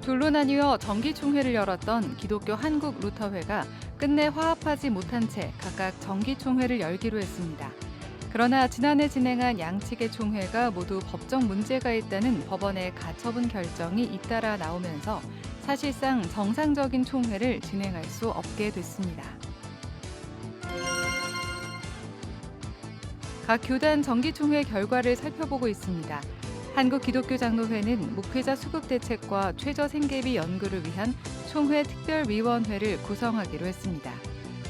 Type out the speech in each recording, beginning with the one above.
둘로 나뉘어 정기총회를 열었던 기독교 한국루터회가 끝내 화합하지 못한 채 각각 정기총회를 열기로 했습니다. 그러나 지난해 진행한 양측의 총회가 모두 법적 문제가 있다는 법원의 가처분 결정이 잇따라 나오면서 사실상 정상적인 총회를 진행할 수 없게 됐습니다. 각 교단 정기총회 결과를 살펴보고 있습니다. 한국기독교장로회는 목회자 수급 대책과 최저 생계비 연구를 위한 총회 특별위원회를 구성하기로 했습니다.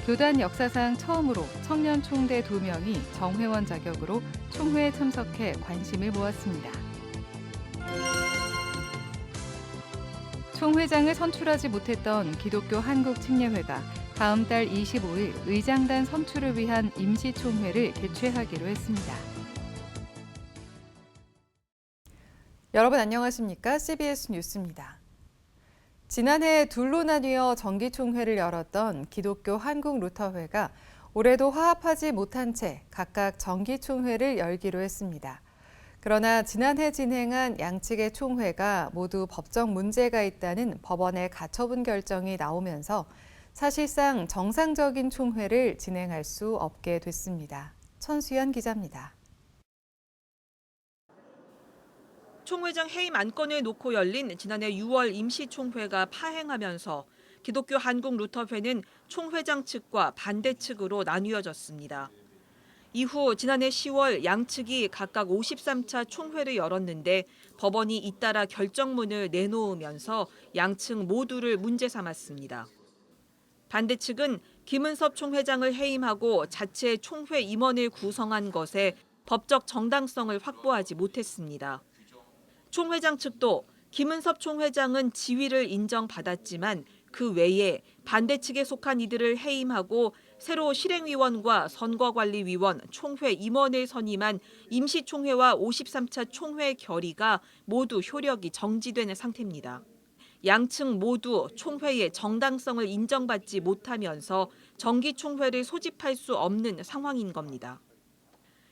교단 역사상 처음으로 청년 총대 2명이 정회원 자격으로 총회에 참석해 관심을 모았습니다. 총회장을 선출하지 못했던 기독교 한국침례회가 다음 달 25일 의장단 선출을 위한 임시총회를 개최하기로 했습니다. 여러분 안녕하십니까? CBS 뉴스입니다. 지난해 둘로 나뉘어 정기총회를 열었던 기독교 한국루터회가 올해도 화합하지 못한 채 각각 정기총회를 열기로 했습니다. 그러나 지난해 진행한 양측의 총회가 모두 법적 문제가 있다는 법원의 가처분 결정이 나오면서 사실상 정상적인 총회를 진행할 수 없게 됐습니다. 천수연 기자입니다. 총회장 해임 안건을 놓고 열린 지난해 6월 임시총회가 파행하면서 기독교 한국루터회는 총회장 측과 반대 측으로 나뉘어졌습니다. 이후 지난해 10월 양측이 각각 53차 총회를 열었는데 법원이 잇따라 결정문을 내놓으면서 양측 모두를 문제 삼았습니다. 반대 측은 김은섭 총회장을 해임하고 자체 총회 임원을 구성한 것에 법적 정당성을 확보하지 못했습니다. 총회장 측도 김은섭 총회장은 지위를 인정받았지만 그 외에 반대 측에 속한 이들을 해임하고 새로 실행위원과 선거관리위원, 총회 임원을 선임한 임시총회와 53차 총회 결의가 모두 효력이 정지되는 상태입니다. 양측 모두 총회의 정당성을 인정받지 못하면서 정기총회를 소집할 수 없는 상황인 겁니다.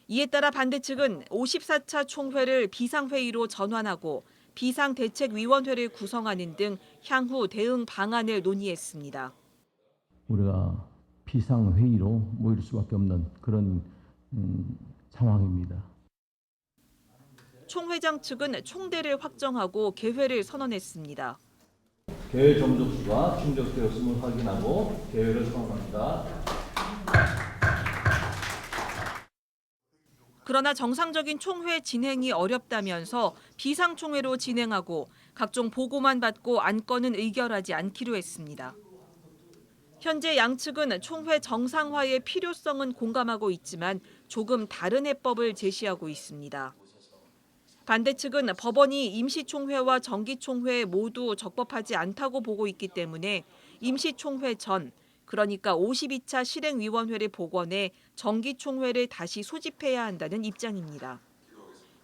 이에 따라 반대 측은 54차 총회를 비상회의로 전환하고 비상대책위원회를 구성하는 등 향후 대응 방안을 논의했습니다. 우리가 비상회의로 모일 수밖에 없는 그런 상황입니다. 총회장 측은 총대를 확정하고 개회를 선언했습니다. 개회 점족수가 충족되었음을 확인하고 개회를 선언합니다. 그러나 정상적인 총회 진행이 어렵다면서 비상총회로 진행하고 각종 보고만 받고 안건은 의결하지 않기로 했습니다. 현재 양측은 총회 정상화의 필요성은 공감하고 있지만 조금 다른 해법을 제시하고 있습니다. 반대 측은 법원이 임시총회와 정기총회 모두 적법하지 않다고 보고 있기 때문에 임시총회 전, 그러니까 52차 실행위원회를 복원해 정기총회를 다시 소집해야 한다는 입장입니다.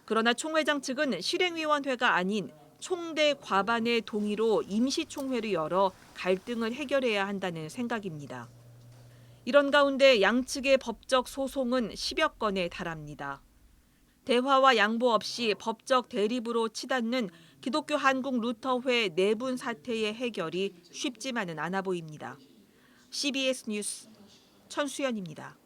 그러나 총회장 측은 실행위원회가 아닌 총대 과반의 동의로 임시총회를 열어 갈등을 해결해야 한다는 생각입니다. 이런 가운데 양측의 법적 소송은 10여 건에 달합니다. 대화와 양보 없이 법적 대립으로 치닫는 기독교 한국루터회 내분 사태의 해결이 쉽지만은 않아 보입니다. CBS 뉴스 천수연입니다.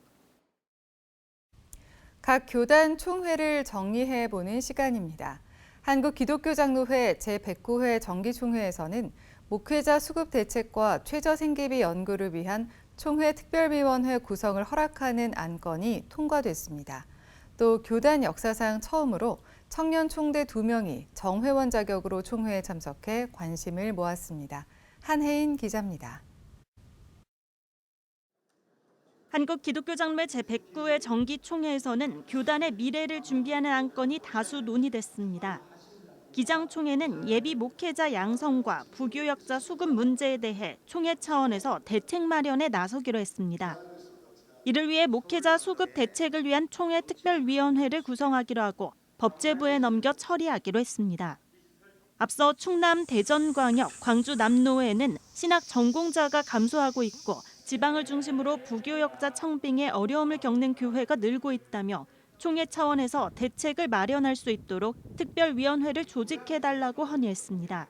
각 교단 총회를 정리해보는 시간입니다. 한국기독교장로회 제109회 정기총회에서는 목회자 수급 대책과 최저생계비 연구를 위한 총회 특별위원회 구성을 허락하는 안건이 통과됐습니다. 또 교단 역사상 처음으로 청년 총대 2명이 정회원 자격으로 총회에 참석해 관심을 모았습니다. 한혜인 기자입니다. 한국기독교장로회 제109회 정기총회에서는 교단의 미래를 준비하는 안건이 다수 논의됐습니다. 기장총회는 예비 목회자 양성과 부교역자 수급 문제에 대해 총회 차원에서 대책 마련에 나서기로 했습니다. 이를 위해 목회자 수급 대책을 위한 총회 특별위원회를 구성하기로 하고 법제부에 넘겨 처리하기로 했습니다. 앞서 충남 대전광역, 광주 남노회는 신학 전공자가 감소하고 있고 지방을 중심으로 부교역자 청빙에 어려움을 겪는 교회가 늘고 있다며 총회 차원에서 대책을 마련할 수 있도록 특별위원회를 조직해달라고 헌의했습니다.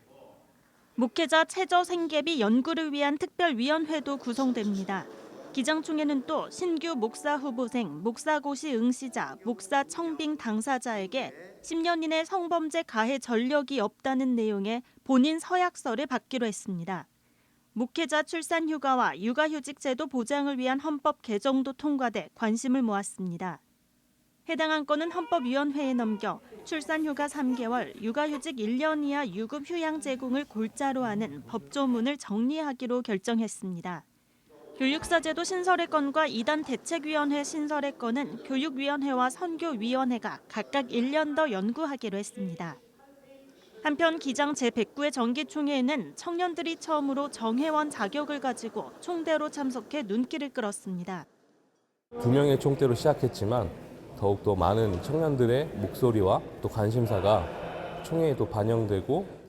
목회자 최저 생계비 연구를 위한 특별위원회도 구성됩니다. 기장총회는 또 신규 목사 후보생, 목사고시 응시자, 목사 청빙 당사자에게 10년 이내 성범죄 가해 전력이 없다는 내용의 본인 서약서를 받기로 했습니다. 목회자 출산 휴가와 육아휴직 제도 보장을 위한 헌법 개정도 통과돼 관심을 모았습니다. 해당 안건은 헌법위원회에 넘겨 출산 휴가 3개월, 육아휴직 1년 이하 유급 휴양 제공을 골자로 하는 법조문을 정리하기로 결정했습니다. 교육사 제도 신설의 건과 2단 대책위원회 신설의 건은 교육위원회와 선교위원회가 각각 1년 더 연구하기로 했습니다. 한편 기장 제109회 정기총회에는 청년들이 처음으로 정회원 자격을 가지고 총대로 참석해 눈길을 끌었습니다. 2명의 총대로 시작했지만 더욱더 많은 청년들의 목소리와 또 관심사가 총회에도 반영되고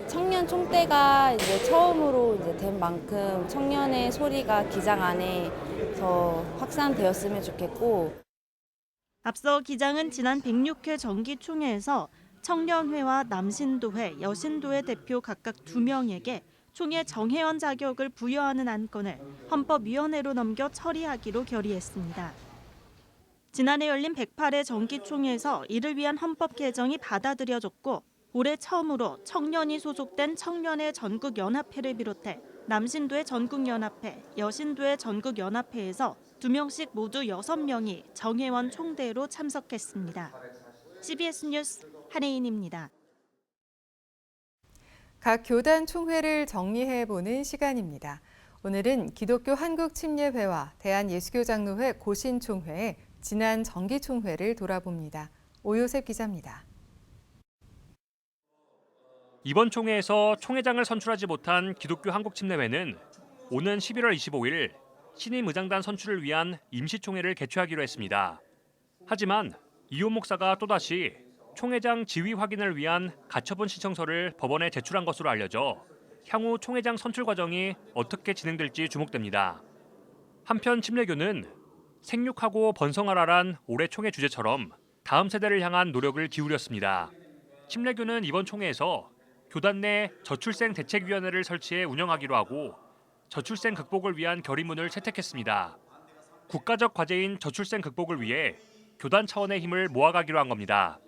청년 총대가 이제 처음으로 이제 된 만큼 청년의 소리가 기장 안에서 확산되었으면 좋겠고. 앞서 기장은 지난 106회 정기총회에서 청년회와 남신도회, 여신도회 대표 각각 2명에게 총회 정회원 자격을 부여하는 안건을 헌법위원회로 넘겨 처리하기로 결의했습니다. 지난해 열린 108회 정기총회에서 이를 위한 헌법 개정이 받아들여졌고 올해 처음으로 청년이 소속된 청년의 전국연합회를 비롯해 남신도의 전국연합회, 여신도의 전국연합회에서 2명씩 모두 6명이 정회원 총대로 참석했습니다. CBS 뉴스 한혜인입니다. 각 교단 총회를 정리해보는 시간입니다. 오늘은 기독교 한국침례회와 대한예수교장로회 고신총회의 지난 정기총회를 돌아봅니다. 오요셉 기자입니다. 이번 총회에서 총회장을 선출하지 못한 기독교 한국침례회는 오는 11월 25일 신임 의장단 선출을 위한 임시총회를 개최하기로 했습니다. 하지만 이호 목사가 또다시 총회장 지위 확인을 위한 가처분 신청서를 법원에 제출한 것으로 알려져 향후 총회장 선출 과정이 어떻게 진행될지 주목됩니다. 한편 침례교는 생육하고 번성하라란 올해 총회 주제처럼 다음 세대를 향한 노력을 기울였습니다. 침례교는 이번 총회에서 교단 내 저출생 대책위원회를 설치해 운영하기로 하고 저출생 극복을 위한 결의문을 채택했습니다. 국가적 과제인 저출생 극복을 위해 교단 차원의 힘을 모아가기로 한 겁니다.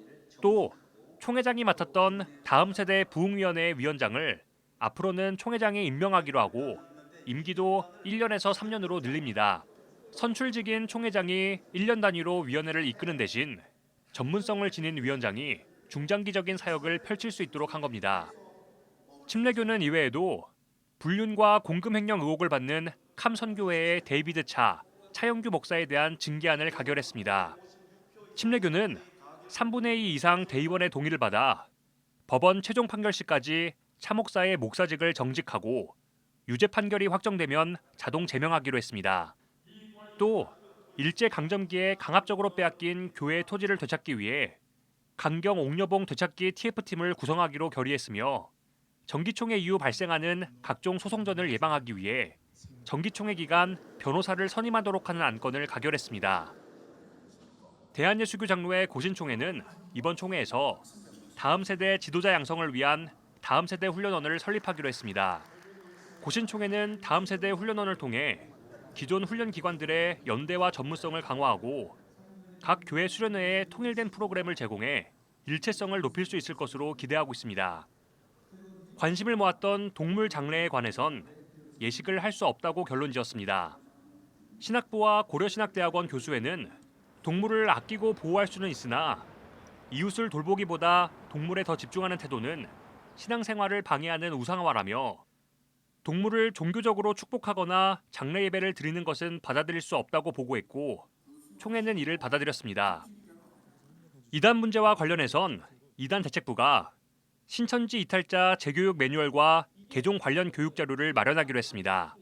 또 총회장이 맡았던 다음 세대 부흥위원회 위원장을 앞으로는 총회장이 임명하기로 하고 임기도 1년에서 3년으로 늘립니다. 선출직인 총회장이 1년 단위로 위원회를 이끄는 대신 전문성을 지닌 위원장이 중장기적인 사역을 펼칠 수 있도록 한 겁니다. 침례교는 이외에도 불륜과 공금횡령 의혹을 받는 캄선교회의 데이비드 차영규 목사에 대한 징계안을 가결했습니다. 침례교는 3분의 2 이상 대의원의 동의를 받아 법원 최종 판결 시까지 차 목사의 목사직을 정직하고 유죄 판결이 확정되면 자동 제명하기로 했습니다. 또 일제강점기에 강압적으로 빼앗긴 교회 토지를 되찾기 위해 강경 옥녀봉 되찾기 TF팀을 구성하기로 결의했으며 정기총회 이후 발생하는 각종 소송전을 예방하기 위해 정기총회 기간 변호사를 선임하도록 하는 안건을 가결했습니다. 대한예수교장로회 고신총회는 이번 총회에서 다음 세대 지도자 양성을 위한 다음 세대 훈련원을 설립하기로 했습니다. 고신총회는 다음 세대 훈련원을 통해 기존 훈련기관들의 연대와 전문성을 강화하고 각 교회 수련회에 통일된 프로그램을 제공해 일체성을 높일 수 있을 것으로 기대하고 있습니다. 관심을 모았던 동물 장래에 관해선 예식을 할 수 없다고 결론지었습니다. 신학부와 고려신학대학원 교수회는 동물을 아끼고 보호할 수는 있으나 이웃을 돌보기보다 동물에 더 집중하는 태도는 신앙생활을 방해하는 우상화라며 동물을 종교적으로 축복하거나 장례 예배를 드리는 것은 받아들일 수 없다고 보고했고 총회는 이를 받아들였습니다. 이단 문제와 관련해선 이단 대책부가 신천지 이탈자 재교육 매뉴얼과 개종 관련 교육 자료를 마련하기로 했습니다.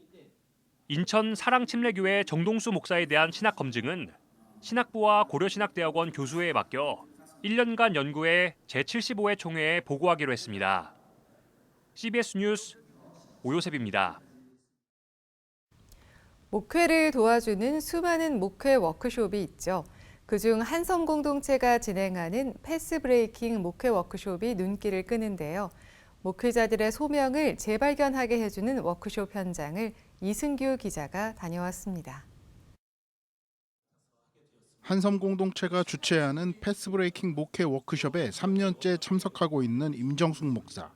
인천 사랑침례교회 정동수 목사에 대한 신학 검증은 신학부와 고려신학대학원 교수회에 맡겨 1년간 연구해 제75회 총회에 보고하기로 했습니다. CBS 뉴스 오요셉입니다. 목회를 도와주는 수많은 목회 워크숍이 있죠. 그중 한성공동체가 진행하는 패스브레이킹 목회 워크숍이 눈길을 끄는데요. 목회자들의 소명을 재발견하게 해주는 워크숍 현장을 이승규 기자가 다녀왔습니다. 한섬 공동체가 주최하는 패스브레이킹 목회 워크숍에 3년째 참석하고 있는 임정숙 목사.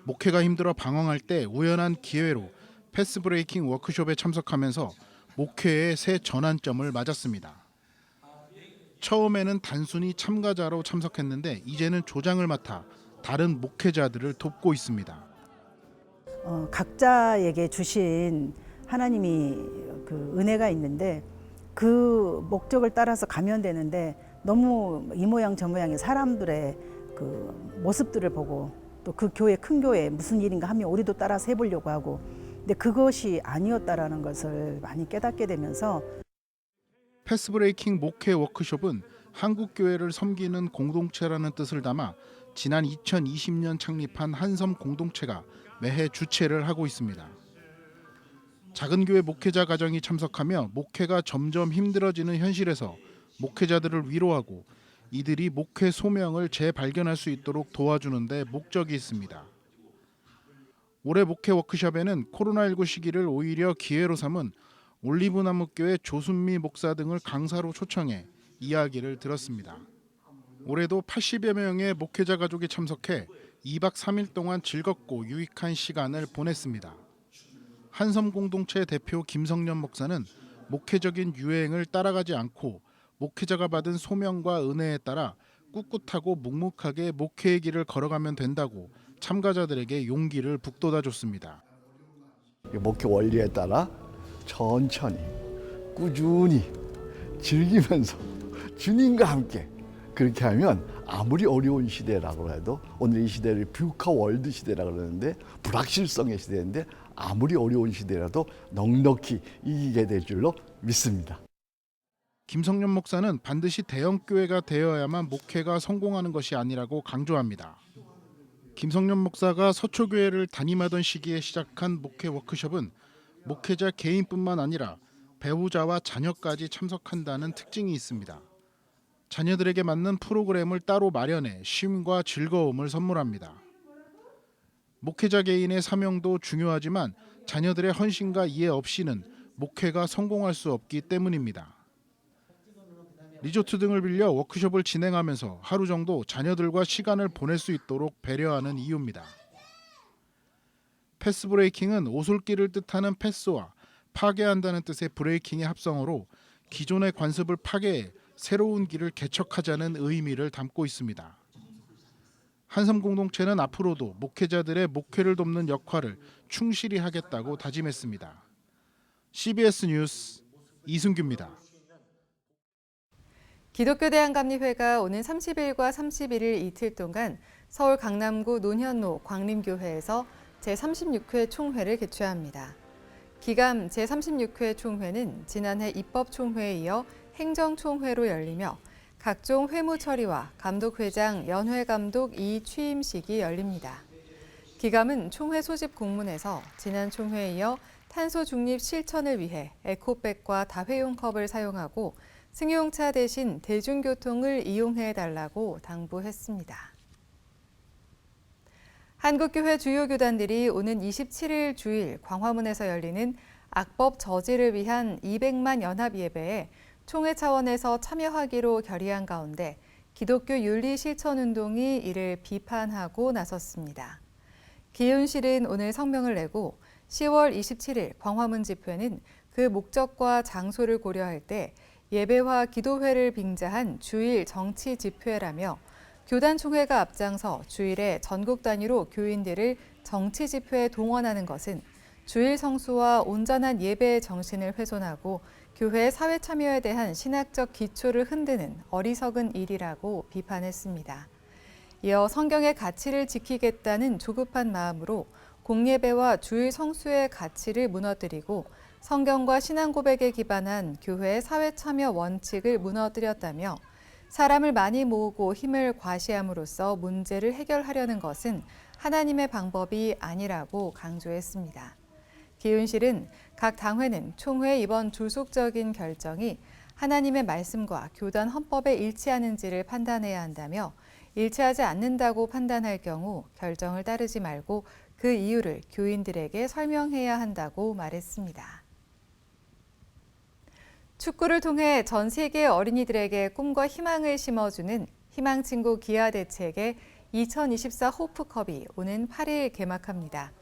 목회가 힘들어 방황할 때 우연한 기회로 패스브레이킹 워크숍에 참석하면서 목회의 새 전환점을 맞았습니다. 처음에는 단순히 참가자로 참석했는데 이제는 조장을 맡아 다른 목회자들을 돕고 있습니다. 각자에게 주신 하나님이 그 은혜가 있는데 그 목적을 따라서 가면 되는데 너무 이 모양 저 모양의 사람들의 그 모습들을 보고 또 그 교회 큰 교회 무슨 일인가 하면 우리도 따라서 해보려고 하고 근데 그것이 아니었다라는 것을 많이 깨닫게 되면서 패스브레이킹 목회 워크숍은 한국 교회를 섬기는 공동체라는 뜻을 담아 지난 2020년 창립한 한섬 공동체가 매해 주최를 하고 있습니다. 작은 교회 목회자 가정이 참석하며 목회가 점점 힘들어지는 현실에서 목회자들을 위로하고 이들이 목회 소명을 재발견할 수 있도록 도와주는 데 목적이 있습니다. 올해 목회 워크숍에는 코로나19 시기를 오히려 기회로 삼은 올리브나무교회 조순미 목사 등을 강사로 초청해 이야기를 들었습니다. 올해도 80여 명의 목회자 가족이 참석해 2박 3일 동안 즐겁고 유익한 시간을 보냈습니다. 한섬 공동체 대표 김성년 목사는 목회적인 유행을 따라가지 않고 목회자가 받은 소명과 은혜에 따라 꿋꿋하고 묵묵하게 목회의 길을 걸어가면 된다고 참가자들에게 용기를 북돋아줬습니다. 목회 원리에 따라 천천히 꾸준히 즐기면서 주님과 함께 그렇게 하면 아무리 어려운 시대라고 해도 오늘 이 시대를 뷰카 월드 시대라고 그러는데 불확실성의 시대인데 아무리 어려운 시대라도 넉넉히 이기게 될 줄로 믿습니다. 김성년 목사는 반드시 대형교회가 되어야만 목회가 성공하는 것이 아니라고 강조합니다. 김성년 목사가 서초교회를 담임하던 시기에 시작한 목회 워크숍은 목회자 개인뿐만 아니라 배우자와 자녀까지 참석한다는 특징이 있습니다. 자녀들에게 맞는 프로그램을 따로 마련해 쉼과 즐거움을 선물합니다. 목회자 개인의 사명도 중요하지만 자녀들의 헌신과 이해 없이는 목회가 성공할 수 없기 때문입니다. 리조트 등을 빌려 워크숍을 진행하면서 하루 정도 자녀들과 시간을 보낼 수 있도록 배려하는 이유입니다. 패스브레이킹은 오솔길을 뜻하는 패스와 파괴한다는 뜻의 브레이킹의 합성어로 기존의 관습을 파괴해 새로운 길을 개척하자는 의미를 담고 있습니다. 한섬 공동체는 앞으로도 목회자들의 목회를 돕는 역할을 충실히 하겠다고 다짐했습니다. CBS 뉴스 이승규입니다. 기독교 대한감리회가 오는 30일과 31일 이틀 동안 서울 강남구 논현로 광림교회에서 제36회 총회를 개최합니다. 기감 제36회 총회는 지난해 입법총회에 이어 행정총회로 열리며 각종 회무 처리와 감독회장, 연회감독 이취임식이 열립니다. 기감은 총회 소집 공문에서 지난 총회에 이어 탄소 중립 실천을 위해 에코백과 다회용 컵을 사용하고 승용차 대신 대중교통을 이용해달라고 당부했습니다. 한국교회 주요 교단들이 오는 27일 주일 광화문에서 열리는 악법 저지를 위한 200만 연합 예배에 총회 차원에서 참여하기로 결의한 가운데 기독교 윤리 실천 운동이 이를 비판하고 나섰습니다. 기윤실은 오늘 성명을 내고 10월 27일 광화문 집회는 그 목적과 장소를 고려할 때 예배와 기도회를 빙자한 주일 정치 집회라며 교단 총회가 앞장서 주일에 전국 단위로 교인들을 정치 집회에 동원하는 것은 주일 성수와 온전한 예배의 정신을 훼손하고 교회의 사회 참여에 대한 신학적 기초를 흔드는 어리석은 일이라고 비판했습니다. 이어 성경의 가치를 지키겠다는 조급한 마음으로 공예배와 주일 성수의 가치를 무너뜨리고 성경과 신앙 고백에 기반한 교회의 사회 참여 원칙을 무너뜨렸다며 사람을 많이 모으고 힘을 과시함으로써 문제를 해결하려는 것은 하나님의 방법이 아니라고 강조했습니다. 기윤실은 각 당회는 총회 이번 조속적인 결정이 하나님의 말씀과 교단 헌법에 일치하는지를 판단해야 한다며 일치하지 않는다고 판단할 경우 결정을 따르지 말고 그 이유를 교인들에게 설명해야 한다고 말했습니다. 축구를 통해 전 세계 어린이들에게 꿈과 희망을 심어주는 희망친구 기아 대책의 2024 호프컵이 오는 8일 개막합니다.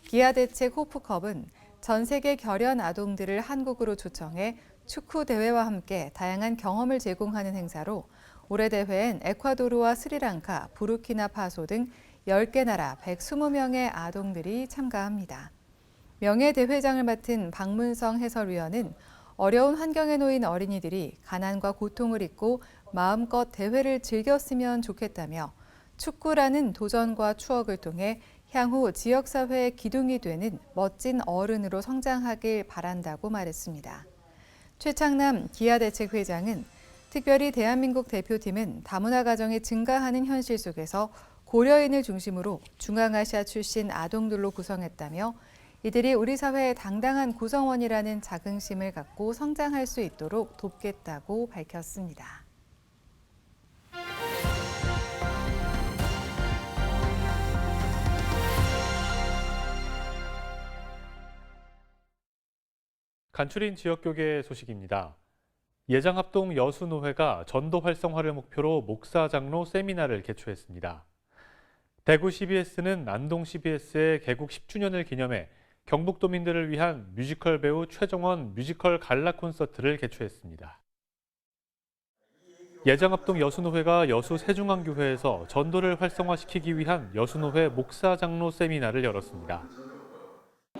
기아 대책 호프컵은 전 세계 결연 아동들을 한국으로 초청해 축구 대회와 함께 다양한 경험을 제공하는 행사로 올해 대회엔 에콰도르와 스리랑카, 부르키나파소 등 10개 나라 120명의 아동들이 참가합니다. 명예대회장을 맡은 박문성 해설위원은 어려운 환경에 놓인 어린이들이 가난과 고통을 잊고 마음껏 대회를 즐겼으면 좋겠다며 축구라는 도전과 추억을 통해 향후 지역사회의 기둥이 되는 멋진 어른으로 성장하길 바란다고 말했습니다. 최창남 기아대책 회장은 특별히 대한민국 대표팀은 다문화 가정이 증가하는 현실 속에서 고려인을 중심으로 중앙아시아 출신 아동들로 구성했다며 이들이 우리 사회의 당당한 구성원이라는 자긍심을 갖고 성장할 수 있도록 돕겠다고 밝혔습니다. 간추린 지역교계 소식입니다. 예장합동 여수노회가 전도 활성화를 목표로 목사 장로 세미나를 개최했습니다. 대구 CBS는 안동 CBS의 개국 10주년을 기념해 경북도민들을 위한 뮤지컬 배우 최정원 뮤지컬 갈라 콘서트를 개최했습니다. 예장합동 여수노회가 여수 세중앙교회에서 전도를 활성화시키기 위한 여수노회 목사 장로 세미나를 열었습니다.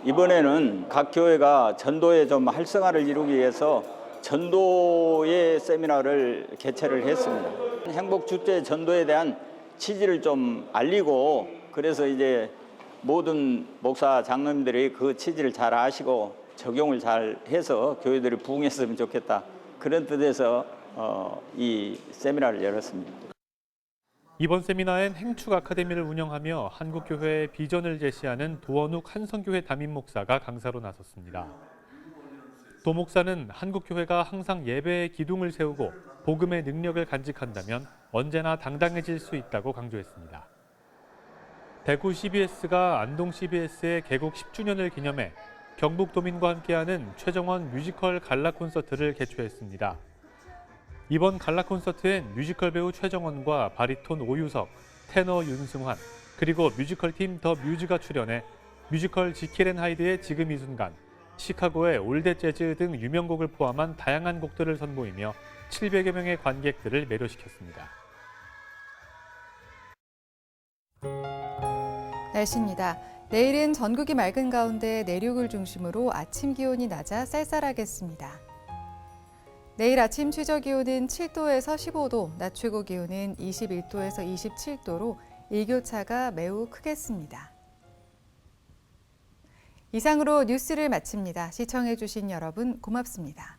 이번에는 각 교회가 전도의 좀 활성화를 이루기 위해서 전도의 세미나를 개최를 했습니다. 행복축제 전도에 대한 취지를 좀 알리고 그래서 이제 모든 목사 장로님들이 그 취지를 잘 아시고 적용을 잘 해서 교회들이 부흥했으면 좋겠다. 그런 뜻에서 이 세미나를 열었습니다. 이번 세미나엔 행축 아카데미를 운영하며 한국교회의 비전을 제시하는 도원욱 한성교회 담임 목사가 강사로 나섰습니다. 도 목사는 한국교회가 항상 예배의 기둥을 세우고 복음의 능력을 간직한다면 언제나 당당해질 수 있다고 강조했습니다. 대구 CBS가 안동 CBS의 개국 10주년을 기념해 경북도민과 함께하는 최정원 뮤지컬 갈라 콘서트를 개최했습니다. 이번 갈라 콘서트엔 뮤지컬 배우 최정원과 바리톤 오유석, 테너 윤승환, 그리고 뮤지컬 팀 더 뮤즈가 출연해 뮤지컬 지킬 앤 하이드의 지금 이 순간, 시카고의 올댓 재즈 등 유명곡을 포함한 다양한 곡들을 선보이며 700여 명의 관객들을 매료시켰습니다. 날씨입니다. 내일은 전국이 맑은 가운데 내륙을 중심으로 아침 기온이 낮아 쌀쌀하겠습니다. 내일 아침 최저 기온은 7도에서 15도, 낮 최고 기온은 21도에서 27도로 일교차가 매우 크겠습니다. 이상으로 뉴스를 마칩니다. 시청해주신 여러분 고맙습니다.